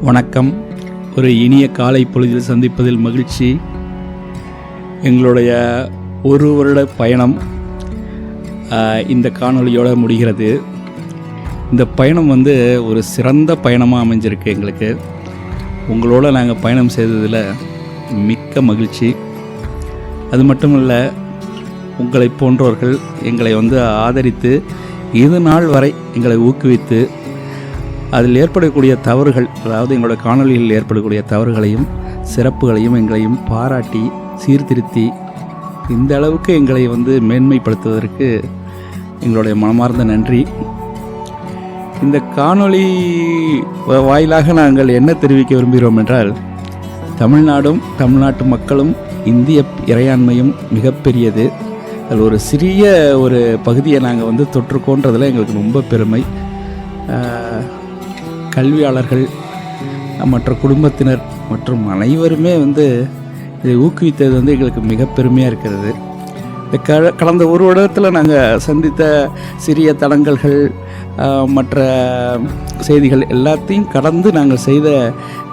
வணக்கம். ஒரு இனிய காலை பொழுதில் சந்திப்பதில் மகிழ்ச்சி. எங்களுடைய ஒரு வருட பயணம் இந்த காணொளியோடு முடிகிறது. இந்த பயணம் ஒரு சிறந்த பயணமாக அமைஞ்சிருக்கு. எங்களுக்கு உங்களோட நாங்கள் பயணம் செய்ததில் மிக்க மகிழ்ச்சி. அது மட்டும் இல்லை, உங்களை போன்றவர்கள் எங்களை ஆதரித்து இது நாள் வரை எங்களை ஊக்குவித்து அதில் ஏற்படக்கூடிய தவறுகள், அதாவது எங்களோட காணொளியில் ஏற்படக்கூடிய தவறுகளையும் சிறப்புகளையும் எங்களையும் பாராட்டி சீர்திருத்தி இந்த அளவுக்கு எங்களை மேன்மைப்படுத்துவதற்கு எங்களுடைய மனமார்ந்த நன்றி. இந்த காணொளி வாயிலாக நாங்கள் என்ன தெரிவிக்க விரும்புகிறோம் என்றால், தமிழ்நாடும் தமிழ்நாட்டு மக்களும் இந்திய இறையாண்மையும் மிகப்பெரியது. அதில் ஒரு சிறிய ஒரு பகுதியை நாங்கள் தொற்றுக்கோன்றதில் எங்களுக்கு ரொம்ப பெருமை. கல்வியாளர்கள் மற்ற குடும்பத்தினர் மற்றும் அனைவருமே இதை ஊக்குவித்தது எங்களுக்கு மிக பெருமையாக இருக்கிறது. கடந்த ஒரு வருடத்தில் நாங்கள் சந்தித்த சிறிய தடங்கல்கள் மற்ற செய்திகள் எல்லாத்தையும் கடந்து நாங்கள் செய்த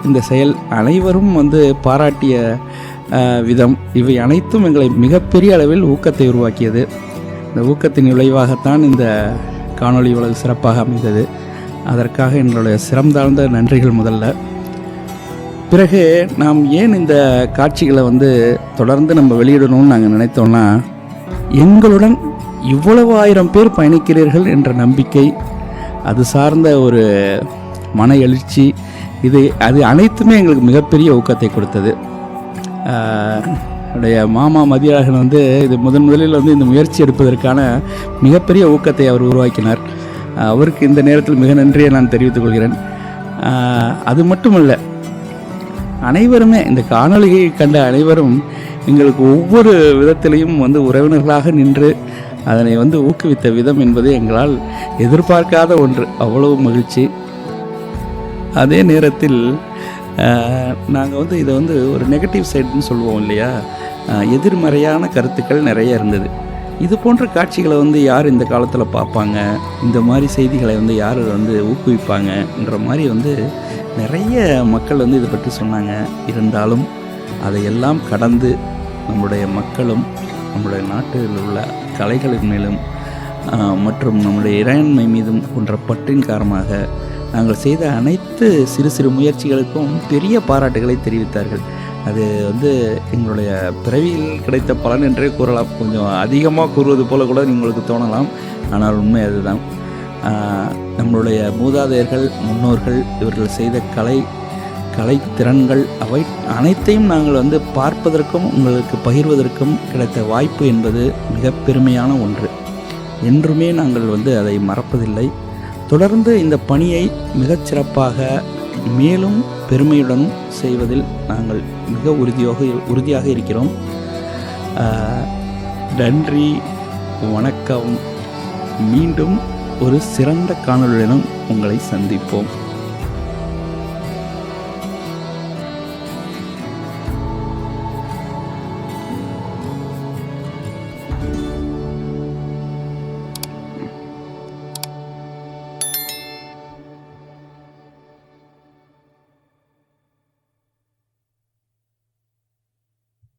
இந்த செயல் அனைவரும் பாராட்டிய விதம், இவை அனைத்தும் எங்களை மிகப்பெரிய அளவில் ஊக்கத்தை உருவாக்கியது. இந்த ஊக்கத்தின் விளைவாகத்தான் இந்த காணொளி இவ்வளவு சிறப்பாக அமைந்தது. அதற்காக எங்களுடைய சிறந்தாழ்ந்த நன்றிகள் முதல்ல. பிறகு நாம் ஏன் இந்த காட்சிகளை தொடர்ந்து நம்ம வெளியிடணும்னு நாங்கள் நினைத்தோம்னா, எங்களுடன் இவ்வளவு 1000 பேர் பயணிக்கிறீர்கள் என்ற நம்பிக்கை, அது சார்ந்த ஒரு மன எழுச்சி, அது அனைத்துமே எங்களுக்கு மிகப்பெரிய ஊக்கத்தை கொடுத்தது. என்னுடைய மாமா மதியழகன் இது முதலில் இந்த முயற்சி எடுப்பதற்கான மிகப்பெரிய ஊக்கத்தை அவர் உருவாக்கினார். அவருக்கு இந்த நேரத்தில் மிக நன்றியை நான் தெரிவித்துக் கொள்கிறேன். அது மட்டுமல்ல, அனைவருமே இந்த காணொளியை கண்ட அனைவரும் எங்களுக்கு ஒவ்வொரு விதத்திலையும் உறவினர்களாக நின்று அதனை ஊக்குவித்த விதம் என்பது எங்களால் எதிர்பார்க்காத ஒன்று. அவ்வளவு மகிழ்ச்சி. அதே நேரத்தில் நாங்கள் இதை ஒரு நெகட்டிவ் சைடுன்னு சொல்லுவோம் இல்லையா, எதிர்மறையான கருத்துக்கள் நிறைய இருந்தது. இது போன்ற காட்சிகளை யார் இந்த காலத்தில் பார்ப்பாங்க, இந்த மாதிரி செய்திகளை யார் ஊக்குவிப்பாங்கன்ற மாதிரி நிறைய மக்கள் இதை பற்றி சொன்னாங்க. இருந்தாலும் அதையெல்லாம் கடந்து நம்முடைய மக்களும் நம்முடைய நாட்டில் உள்ள கலைகளின் மேலும் மற்றும் நம்முடைய இறையாண்மை மீதும் போன்ற பற்றின் காரணமாக நாங்கள் செய்த அனைத்து சிறு சிறு முயற்சிகளுக்கும் பெரிய பாராட்டுகளை தெரிவித்தார்கள். அது எங்களுடைய பிறவியில் கிடைத்த பலன் என்றே கூறலாம். கொஞ்சம் அதிகமாக கூறுவது போல கூட உங்களுக்கு தோணலாம், ஆனால் உண்மை அதுதான். நம்மளுடைய மூதாதையர்கள், முன்னோர்கள் இவர்கள் செய்த கலை திறன்கள் அவை அனைத்தையும் நாங்கள் பார்ப்பதற்கும் உங்களுக்கு பகிர்வதற்கும் கிடைத்த வாய்ப்பு என்பது மிக பெருமையான ஒன்று. என்றுமே நாங்கள் அதை மறப்பதில்லை. தொடர்ந்து இந்த பணியை மிகச்சிறப்பாக மேலும் பெருமையுடனும் செய்வதில் நாங்கள் மிக உறுதியாக இருக்கிறோம். நன்றி, வணக்கம். மீண்டும் ஒரு சிறந்த காணொளியுடன் உங்களை சந்திப்போம்.